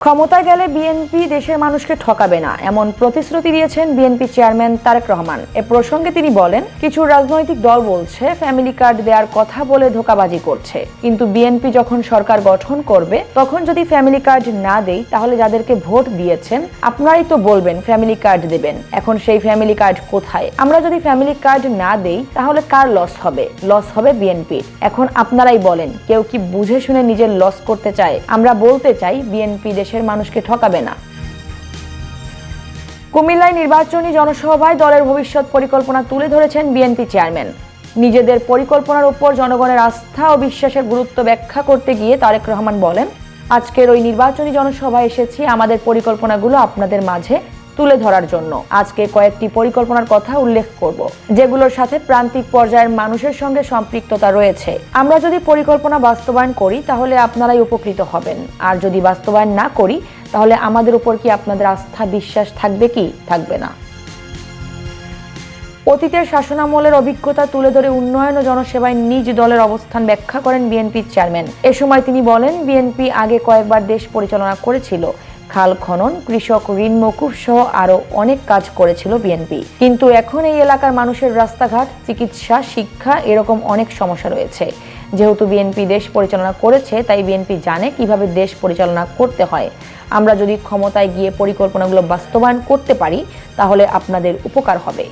ক্ষমতায় গেলে বিএনপি দেশের মানুষকে ঠকাবে না, এমন প্রতিশ্রুতি দিয়েছেন বিএনপি চেয়ারম্যান তারেক রহমান। এ প্রসঙ্গে তিনি বলেন, কিছু রাজনৈতিক দল বলছে ফ্যামিলি কার্ড দেওয়ার কথা বলে ধোঁকাবাজি করছে, কিন্তু বিএনপি যখন সরকার গঠন করবে তখন যদি ফ্যামিলি কার্ড না দেই তাহলে যাদেরকে ভোট দিয়েছেন আপনারাই তো বলবেন ফ্যামিলি কার্ড দেবেন। এখন সেই ফ্যামিলি কার্ড কোথায়? আমরা যদি ফ্যামিলি কার্ড না দেই তাহলে কার লস হবে? লস হবে বিএনপির। এখন আপনারাই বলেন, কেউ কি বুঝে শুনে নিজের লস করতে চায়? আমরা বলতে চাই বিএনপি দেশের মানুষকে ঠকাবে না। কুমিল্লায় নির্বাচনী জনসভায় দলের ভবিষ্যৎ পরিকল্পনা তুলে ধরেছেন বিএনপি চেয়ারম্যান। নিজেদের পরিকল্পনার উপর জনগণের আস্থা ও বিশ্বাসের গুরুত্ব ব্যাখ্যা করতে গিয়ে তারেক রহমান বলেন, আজকের ওই নির্বাচনী জনসভায় এসেছি আমাদের পরিকল্পনাগুলো আপনাদের মাঝে তুলে ধরার জন্য। আজকে কয়েকটি পরিকল্পনার কথা উল্লেখ করব, যেগুলোর সাথে প্রান্তিক পর্যায়ের মানুষের সঙ্গে সম্পৃক্ততা রয়েছে। আমরা যদি পরিকল্পনা বাস্তবায়ন করি তাহলে আপনারাই উপকৃত হবেন, আর যদি বাস্তবায়ন না করি তাহলে আমাদের উপর কি আপনাদের আস্থা বিশ্বাস থাকবে? কি থাকবে না। অতীতের শাসনামলের অভিজ্ঞতা তুলে ধরে উন্নয়ন ও জনসেবায় নিজ দলের অবস্থান ব্যাখ্যা করেন বিএনপির চেয়ারম্যান। এ সময় তিনি বলেন, বিএনপি আগে কয়েকবার দেশ পরিচালনা করেছিল। খাল খনন, কৃষক ঋণ মকুব সহ আরো অনেক কাজ করেছিল বিএনপি, কিন্তু এখন এই এলাকার মানুষের রাস্তাঘাট, চিকিৎসা, শিক্ষা এরকম অনেক সমস্যা রয়েছে। যেহেতু বিএনপি দেশ পরিচালনা করেছে তাই বিএনপি জানে কিভাবে দেশ পরিচালনা করতে হয়। আমরা যদি ক্ষমতায় গিয়ে পরিকল্পনাগুলো বাস্তবায়ন করতে পারি তাহলে আপনাদের উপকার হবে।